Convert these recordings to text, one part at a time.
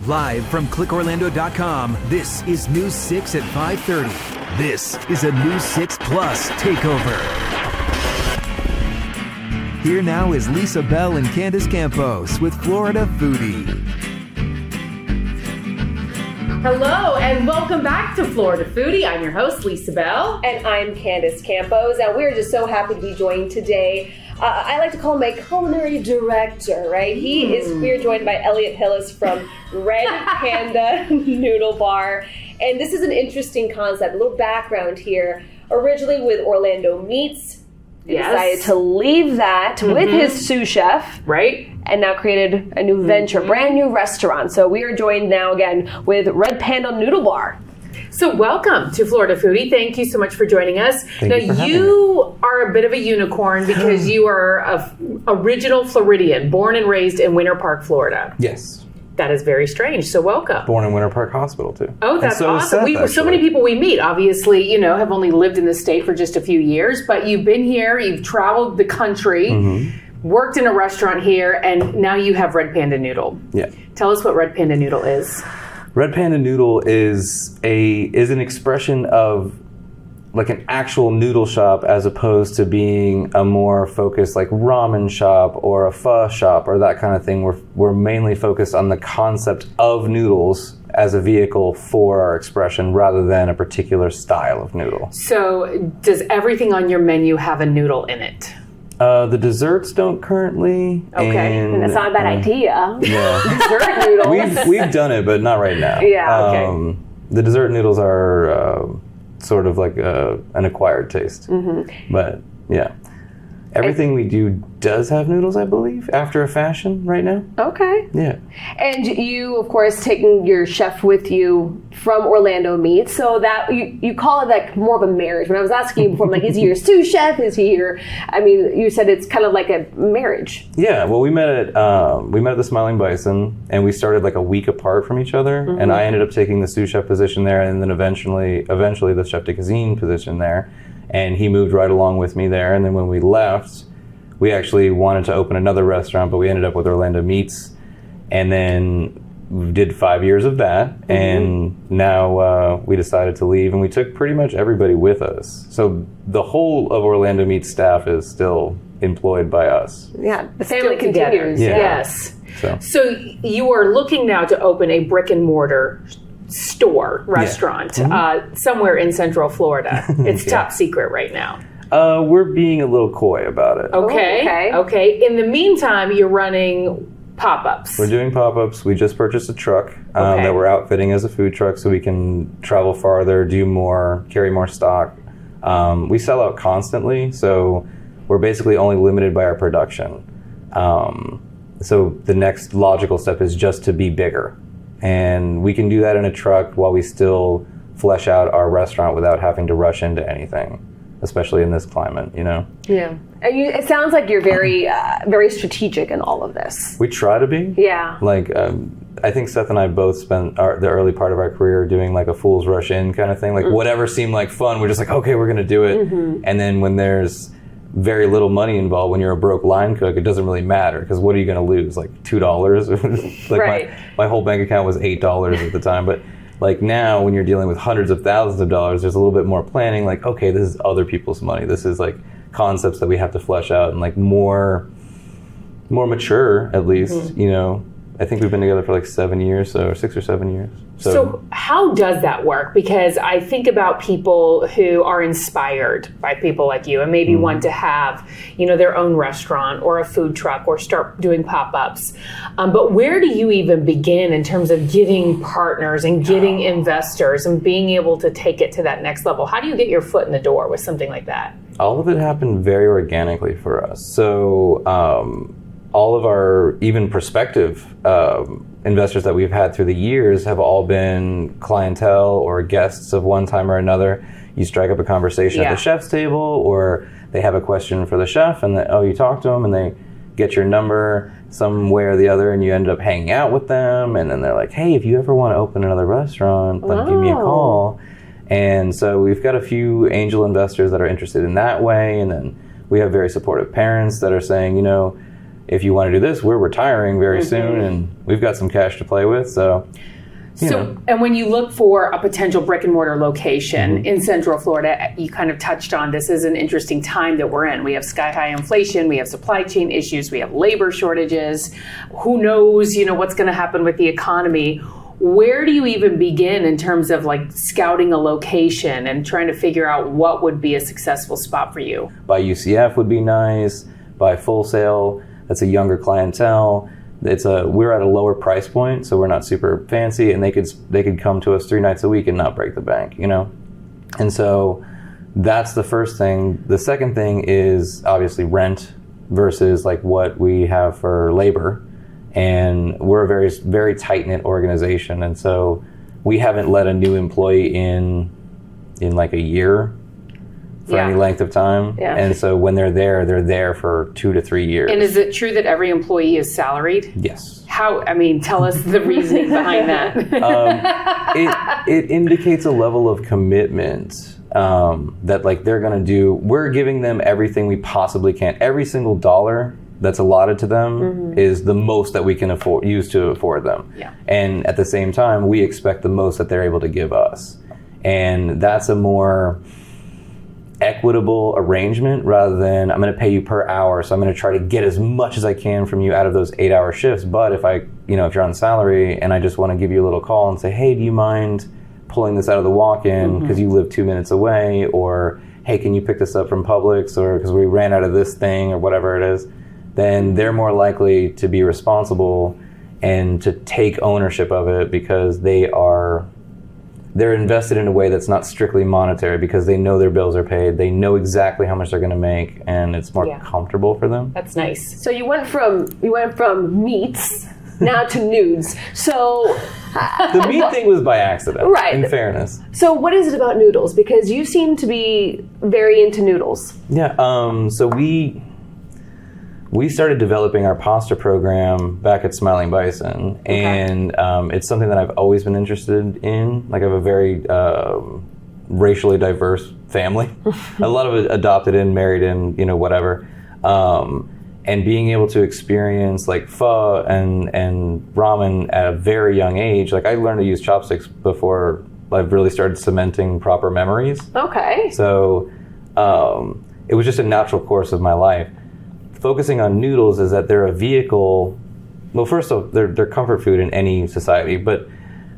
Live from clickorlando.com, this is News 6 at 5:30. This is a News 6 Plus takeover. Here now is Lisa Bell and Candace Campos with Florida Foodie. Hello and welcome back to Florida Foodie. I'm your host, Lisa Bell. And I'm Candace Campos, and we're just so happy to be joined today. I like to call him my culinary director, right? We're joined by Eliot Hillis from Red Panda Noodle Bar. And this is an interesting concept, a little background here. Originally with Orlando Meats, he decided to leave that with his sous chef. Right. And now created a new venture, brand new restaurant. So we are joined now again with Red Panda Noodle Bar. So welcome to Florida Foodie. Thank you so much for joining us. You are a bit of a unicorn because you are an original Floridian, born and raised in Winter Park, Florida. Yes. That is very strange. So welcome. Born in Winter Park Hospital, too. Oh, that's awesome. Seth, so many people we meet, obviously, have only lived in the state for just a few years, but you've been here, you've traveled the country, worked in a restaurant here, and now you have Red Panda Noodle. Yeah. Tell us what Red Panda Noodle is. Red Panda Noodle is an expression of like an actual noodle shop as opposed to being a more focused like ramen shop or a pho shop or that kind of thing. We're mainly focused on the concept of noodles as a vehicle for our expression rather than a particular style of noodle. So does everything on your menu have a noodle in it? The desserts don't currently. Okay. And that's not a bad idea. Yeah. Dessert noodles. We've done it, but not right now. Yeah, okay. The dessert noodles are sort of like an acquired taste. But yeah. Everything we do does have noodles, I believe, after a fashion right now. Okay. Yeah. And you, of course, taking your chef with you from Orlando Meats, so that you call it like more of a marriage. When I was asking you before, I'm like, is he your sous chef? Is he your? I mean, you said it's kind of like a marriage. Yeah. Well, we met at the Smiling Bison, and we started like a week apart from each other. And I ended up taking the sous chef position there, and then eventually the chef de cuisine position there. And he moved right along with me there. And then when we left, we actually wanted to open another restaurant, but we ended up with Orlando Meats. And then we did 5 years of that. And now we decided to leave, and we took pretty much everybody with us. So the whole of Orlando Meats staff is still employed by us. Yeah, the family Still together. continues. Yeah. Yes. So you are looking now to open a brick and mortar restaurant somewhere in Central Florida. It's top secret right now. we're being a little coy about it. Okay. In the meantime, you're running pop-ups. We're doing pop-ups. We just purchased a truck that we're outfitting as a food truck so we can travel farther, do more, carry more stock. We sell out constantly, so we're basically only limited by our production. So the next logical step is just to be bigger. And we can do that in a truck while we still flesh out our restaurant without having to rush into anything, especially in this climate, you know? Yeah. And it sounds like you're very, very strategic in all of this. We try to be. Yeah. Like, I think Seth and I both spent the early part of our career doing like a fool's rush in kind of thing. Like whatever seemed like fun, we're just like, okay, we're going to do it. Mm-hmm. And then when there's very little money involved, when you're a broke line cook, it doesn't really matter because what are you going to lose? Like $2? Like right. my whole bank account was $8 at the time. But like now when you're dealing with hundreds of thousands of dollars, there's a little bit more planning. Like, okay, this is other people's money. This is like concepts that we have to flesh out and like more mature at least, you know. I think we've been together for like 7 years, so 6 or 7 years. So how does that work? Because I think about people who are inspired by people like you and maybe want to have, you know, their own restaurant or a food truck or start doing pop-ups. But where do you even begin in terms of getting partners and getting investors and being able to take it to that next level? How do you get your foot in the door with something like that? All of it happened very organically for us. So all of our even prospective investors that we've had through the years have all been clientele or guests of one time or another. You strike up a conversation at the chef's table, or they have a question for the chef, and you talk to them, and they get your number some way or the other, and you end up hanging out with them, and then they're like, hey, if you ever want to open another restaurant, like, give me a call. And so we've got a few angel investors that are interested in that way, and then we have very supportive parents that are saying, you know, if you want to do this, we're retiring very soon, and we've got some cash to play with. So, you know. And when you look for a potential brick and mortar location in Central Florida, you kind of touched on this is an interesting time that we're in. We have sky high inflation, we have supply chain issues, we have labor shortages. Who knows, what's going to happen with the economy? Where do you even begin in terms of like scouting a location and trying to figure out what would be a successful spot for you? By UCF would be nice. By Full Sail, that's a younger clientele. We're at a lower price point, so we're not super fancy, and they could come to us 3 nights a week and not break the bank, And so that's the first thing. The second thing is obviously rent versus like what we have for labor. And we're a very, very tight-knit organization, and so we haven't let a new employee in like a year for any length of time. Yeah. And so when they're there for 2 to 3 years. And is it true that every employee is salaried? Yes. How? I mean, tell us the reasoning behind that. It indicates a level of commitment that like they're going to do. We're giving them everything we possibly can. Every single dollar that's allotted to them is the most that we can use to afford them. Yeah. And at the same time, we expect the most that they're able to give us. And that's a more equitable arrangement rather than I'm going to pay you per hour, so I'm going to try to get as much as I can from you out of those 8-hour shifts. But if if you're on salary and I just want to give you a little call and say, hey, do you mind pulling this out of the walk-in because you live 2 minutes away, or hey, can you pick this up from Publix, or because we ran out of this thing, or whatever it is, then they're more likely to be responsible and to take ownership of it because they're invested in a way that's not strictly monetary because they know their bills are paid. They know exactly how much they're going to make, and it's more comfortable for them. That's nice. So you went from meats now to nudes. So the meat thing was by accident, right? In fairness. So what is it about noodles? Because you seem to be very into noodles. Yeah. So we started developing our pasta program back at Smiling Bison, and it's something that I've always been interested in. Like I have a very racially diverse family, a lot of it adopted in, married in, whatever. And being able to experience like pho and ramen at a very young age, like I learned to use chopsticks before I've really started cementing proper memories. Okay. So it was just a natural course of my life. Focusing on noodles is that they're a vehicle. Well, first off, they're comfort food in any society, but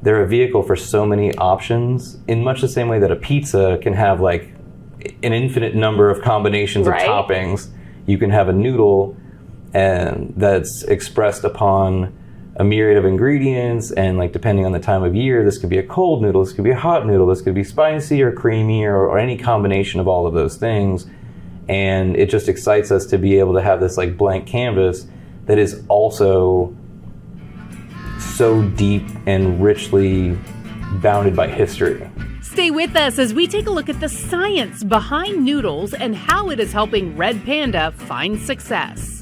they're a vehicle for so many options in much the same way that a pizza can have like an infinite number of combinations of toppings. You can have a noodle and that's expressed upon a myriad of ingredients, and like depending on the time of year, this could be a cold noodle, this could be a hot noodle, this could be spicy or creamy or any combination of all of those things. And it just excites us to be able to have this like blank canvas that is also so deep and richly bounded by history. Stay with us as we take a look at the science behind noodles and how it is helping Red Panda find success.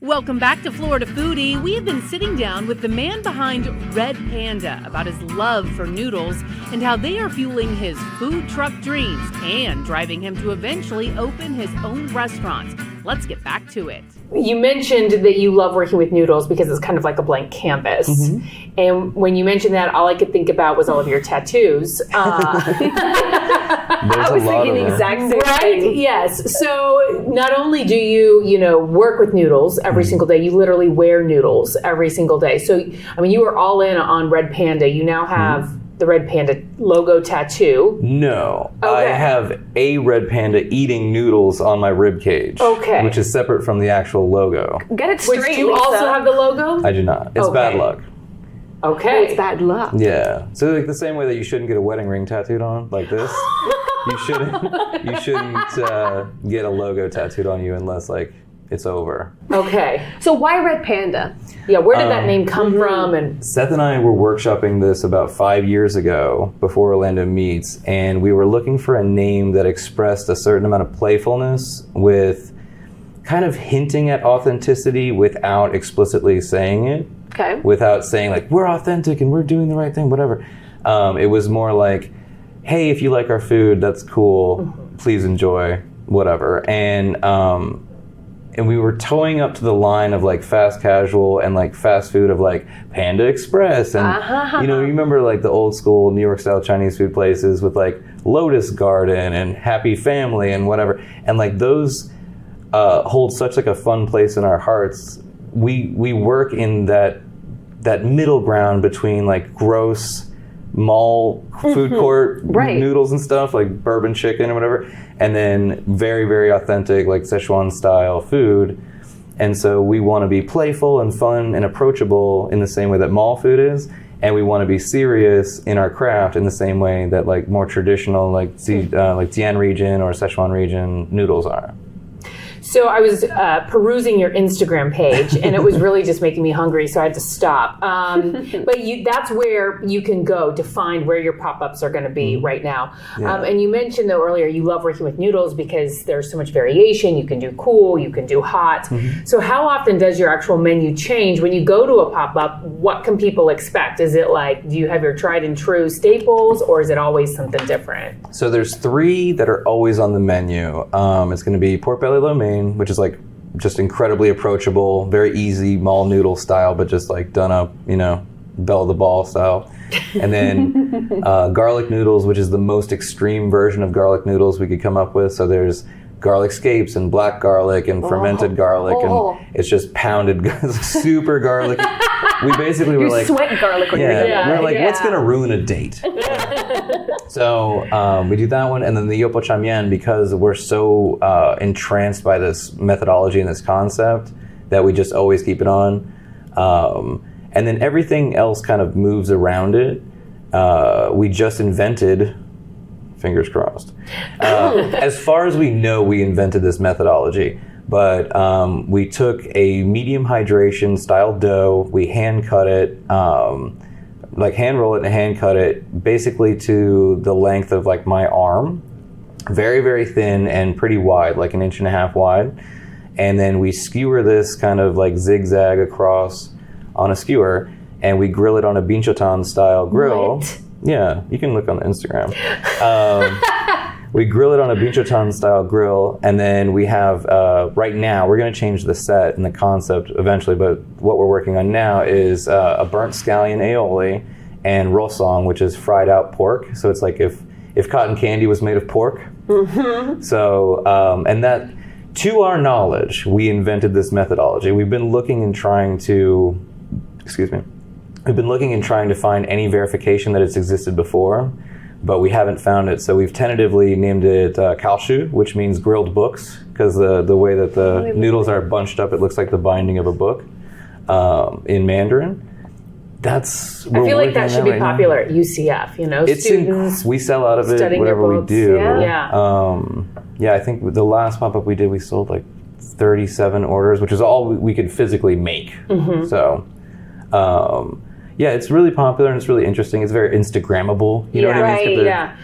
Welcome back to Florida Foodie. We have been sitting down with the man behind Red Panda about his love for noodles and how they are fueling his food truck dreams and driving him to eventually open his own restaurant. Let's get back to it. You mentioned that you love working with noodles because it's kind of like a blank canvas. And when you mentioned that, all I could think about was all of your tattoos. I was thinking the exact same thing. Yes. So not only do you, work with noodles every single day, you literally wear noodles every single day. So, I mean, you are all in on Red Panda. You now have the Red Panda logo tattoo. No. Okay. I have a Red Panda eating noodles on my rib cage. Okay. Which is separate from the actual logo. Get it straight, Which do you Lisa. also have the logo? I do not. It's bad luck. Okay. It's bad luck. Yeah. So like the same way that you shouldn't get a wedding ring tattooed on like this, you shouldn't get a logo tattooed on you unless like it's over. Okay. So why Red Panda? Yeah, where did that name come from? And Seth and I were workshopping this about 5 years ago before Orlando Meets, and we were looking for a name that expressed a certain amount of playfulness with kind of hinting at authenticity without explicitly saying it. Okay. Without saying like, we're authentic and we're doing the right thing, whatever. It was more like, hey, if you like our food, that's cool. Please enjoy, whatever. And and we were toeing up to the line of like fast casual and like fast food of like Panda Express and you remember like the old school New York style Chinese food places with like Lotus Garden and Happy Family and whatever, and like those hold such like a fun place in our hearts. We work in that middle ground between like gross mall food court noodles and stuff like bourbon chicken or whatever, and then very, very authentic like Szechuan style food. And so we want to be playful and fun and approachable in the same way that mall food is, and we want to be serious in our craft in the same way that like more traditional like Jian region or Szechuan region noodles are. So I was perusing your Instagram page, and it was really just making me hungry, so I had to stop. But that's where you can go to find where your pop-ups are going to be right now. Yeah. And you mentioned, though, earlier you love working with noodles because there's so much variation. You can do cool, you can do hot. So how often does your actual menu change? When you go to a pop-up, what can people expect? Is it like, do you have your tried and true staples, or is it always something different? So there's 3 that are always on the menu. It's going to be pork belly lo mein, which is like just incredibly approachable, very easy mall noodle style, but just like done up, bell of the ball style. And then garlic noodles, which is the most extreme version of garlic noodles we could come up with. So there's garlic scapes and black garlic and fermented garlic, and it's just pounded super garlic. We basically were like, sweat garlic when you're eating it. We're like, what's gonna ruin a date? So we do that one, and then the yopo chamyen, because we're so entranced by this methodology and this concept that we just always keep it on. And then everything else kind of moves around it. We just invented, fingers crossed. As far as we know, we invented this methodology. But we took a medium hydration style dough, we hand cut it, like hand roll it and hand cut it, basically to the length of like my arm, very, very thin and pretty wide, like 1.5 inches wide. And then we skewer this kind of like zigzag across on a skewer, and we grill it on a binchotan style grill. What? Yeah, you can look on the Instagram. We grill it on a binchotan style grill, and then we have, right now, we're going to change the set and the concept eventually, but what we're working on now is a burnt scallion aioli and rosong, which is fried out pork. So it's like if cotton candy was made of pork. So, and that, to our knowledge, we invented this methodology. We've been looking and trying to, we've been looking and trying to find any verification that it's existed before, but we haven't found it. So we've tentatively named it kalshu, which means grilled books, because the way that the noodles are bunched up, it looks like the binding of a book in Mandarin. I feel like that should be popular at UCF, students we sell out of it, whatever we do. Yeah, I think the last pop-up we did, we sold like 37 orders, which is all we could physically make. So, yeah, it's really popular and it's really interesting. It's very Instagrammable. You know what I mean? Yeah,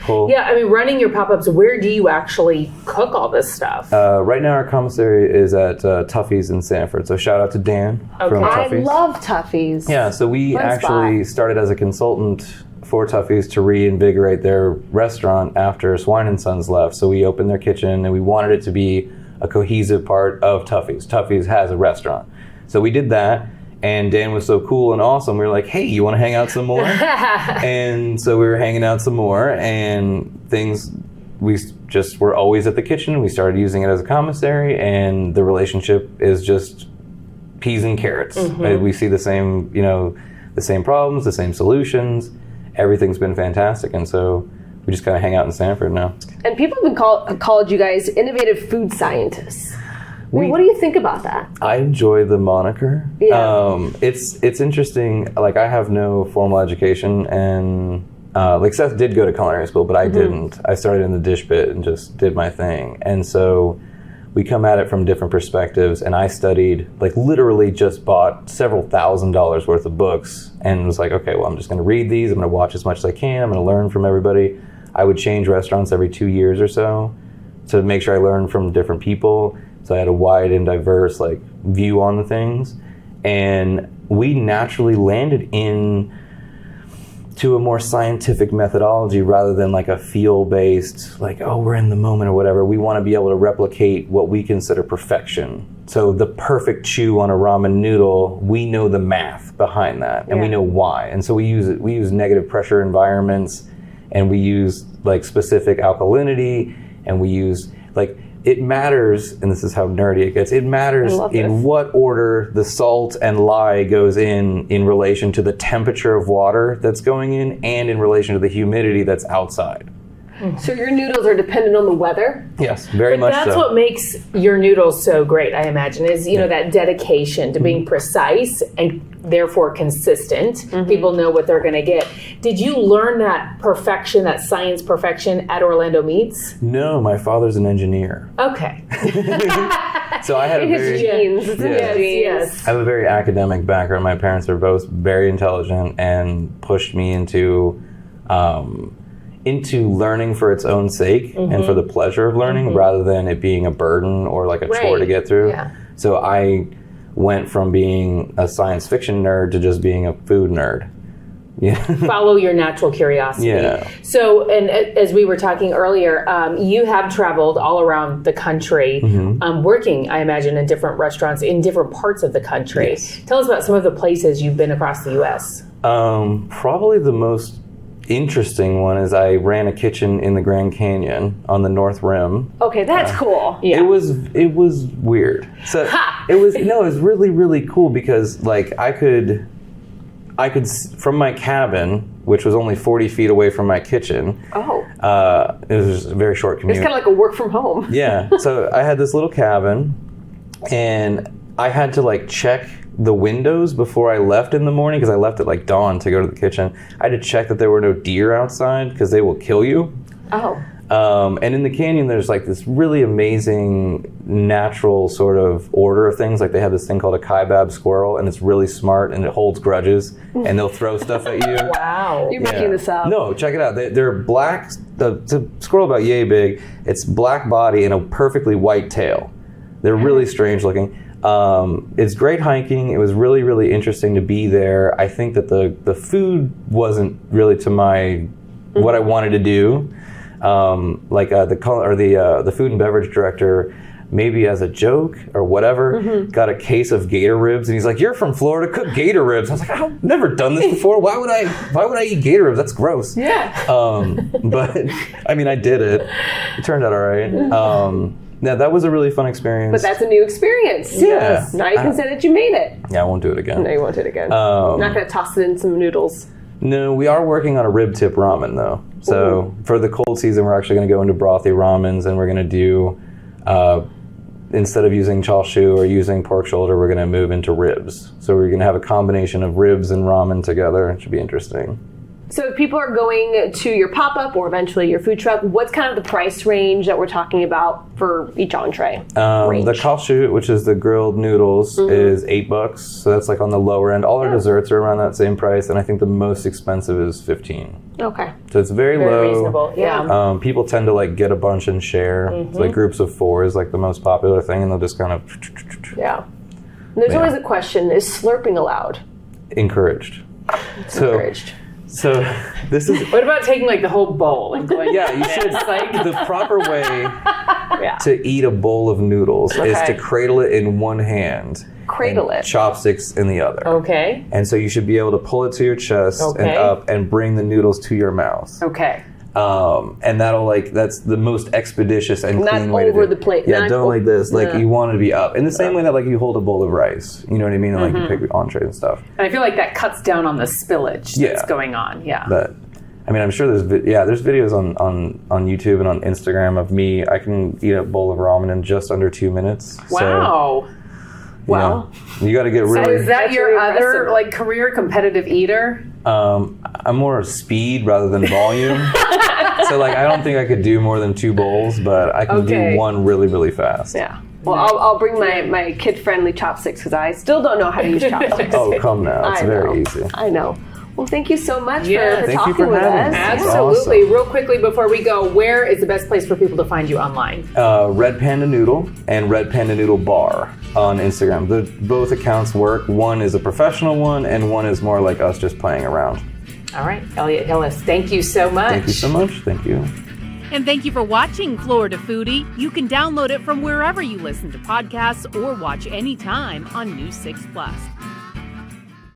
I mean, running your pop-ups, where do you actually cook all this stuff? Right now, our commissary is at Tuffy's in Sanford. So shout out to Dan from Tuffy's. I love Tuffy's. Yeah, so we actually started as a consultant for Tuffy's to reinvigorate their restaurant after Swine & Sons left. So we opened their kitchen and we wanted it to be a cohesive part of Tuffy's. Tuffy's has a restaurant. So we did that. And Dan was so cool and awesome. We were like, hey, you want to hang out some more? And so we were hanging out some more, and we just were always at the kitchen. We started using it as a commissary, and the relationship is just peas and carrots. We see the same, the same problems, the same solutions. Everything's been fantastic. And so we just kind of hang out in Sanford now. And people have been called you guys innovative food scientists. What do you think about that? I enjoy the moniker. Yeah. It's interesting. Like, I have no formal education, and like Seth did go to culinary school, but I didn't. I started in the dish bit and just did my thing. And so we come at it from different perspectives, and I studied, like literally just bought several $1,000s worth of books and was like, okay, well, I'm just going to read these. I'm going to watch as much as I can. I'm going to learn from everybody. I would change restaurants every 2 years or so to make sure I learned from different people. So I had a wide and diverse view on the things, and we naturally landed in to a more scientific methodology rather than like a feel-based, we're in the moment or whatever. We want to be able to replicate what we consider perfection So the perfect chew on a ramen noodle, we know the math behind that, and we know why. And so we use negative pressure environments, and we use like specific alkalinity, and we use like, it matters, and this is how nerdy it gets, it matters in what order the salt and lye goes in relation to the temperature of water that's going in, and in relation to the humidity that's outside. So your noodles are dependent on the weather? Yes, very much so. That's what makes your noodles so great, I imagine, is, you know, that dedication to being precise and therefore consistent. People know what they're going to get. Did you learn that perfection, that science perfection at Orlando Meats? No, my father's an engineer. Okay. So I had a very... genes. It's in his genes. Yes. I have a very academic background. My parents are both very intelligent and pushed me into learning for its own sake and for the pleasure of learning rather than it being a burden or like a chore to get through. Yeah. So I went from being a science fiction nerd to just being a food nerd. Yeah. Follow your natural curiosity. Yeah. So, and as we were talking earlier, you have traveled all around the country, working, I imagine, in different restaurants in different parts of the country. Yes. Tell us about some of the places you've been across the U.S. Probably the most interesting one is I ran a kitchen in the Grand Canyon on the North Rim. Okay, that's cool. Yeah. It was weird. So it was really, really cool because like I could from my cabin, which was only 40 feet away from my kitchen. It was just a very short commute. It's kind of like a work from home. Yeah. So I had this little cabin, and I had to like check the windows before I left in the morning because I left at like dawn to go to the kitchen. I had to check that there were no deer outside because they will kill you. And in the canyon, there's like this really amazing natural sort of order of things. Like they have this thing called a kaibab squirrel, and it's really smart and it holds grudges, and they'll throw stuff at you. Wow. You're making this up. No, check it out. They're black. It's a squirrel about yay big. It's black body and a perfectly white tail. They're really strange looking. It's great hiking. It was really, really interesting to be there. I think that the food wasn't really to my what I wanted to do. The food and beverage director, maybe as a joke or whatever, got a case of gator ribs, and he's like, "You're from Florida, cook gator ribs." I was like, "I've never done this before. Why would I eat gator ribs? That's gross." Yeah. But I mean, I did it. It turned out all right. Yeah, that was a really fun experience. But that's a new experience. Yeah. Yes. Now you can say that you made it. Yeah, I won't do it again. No, you won't do it again. Not going to toss it in some noodles. No, we are working on a rib tip ramen though. So for the cold season, we're actually going to go into brothy ramens, and we're going to do, instead of using chashu or using pork shoulder, we're going to move into ribs. So we're going to have a combination of ribs and ramen together. It should be interesting. So if people are going to your pop-up or eventually your food truck, what's kind of the price range that we're talking about for each entree? The kalshut, which is the grilled noodles, is $8. So that's like on the lower end. All our desserts are around that same price, and I think the most expensive is $15. Okay. So it's very low. Reasonable. Yeah. People tend to like get a bunch and share. It's like groups of 4 is like the most popular thing, and they'll just kind of... Yeah. And there's always a question, is slurping allowed? Encouraged. Encouraged. So this is... What about taking like the whole bowl and going? Yeah, you should. like The proper way to eat a bowl of noodles is to cradle it in one hand. Cradle it. Chopsticks in the other. Okay. And so you should be able to pull it to your chest and up and bring the noodles to your mouth. Okay. And that's the most expeditious and clean way to do it. Not over the plate. Yeah, don't like this. Like you want it to be up. In the same way that like you hold a bowl of rice. You know what I mean? And like you pick your entree and stuff. And I feel like that cuts down on the spillage that's going on. Yeah. But I mean, I'm sure there's videos on YouTube and on Instagram of me. I can eat a bowl of ramen in just under 2 minutes. Wow. Wow. You got to get really... So is that your really other impressive. like career competitive eater? I'm more speed rather than volume. So like I don't think I could do more than 2 bowls, but I can do one really, really fast. Yeah. Well, I'll bring my kid-friendly chopsticks because I still don't know how to use chopsticks. Oh, come now. It's very easy. I know. Well, thank you so much for Thank you talking for with having us. me. Absolutely. Awesome. Real quickly before we go, where is the best place for people to find you online? Red Panda Noodle and Red Panda Noodle Bar on Instagram. Both accounts work. One is a professional one, and one is more like us just playing around. All right. Eliot Hillis, thank you so much. Thank you so much. Thank you. And thank you for watching Florida Foodie. You can download it from wherever you listen to podcasts or watch anytime on News 6 Plus.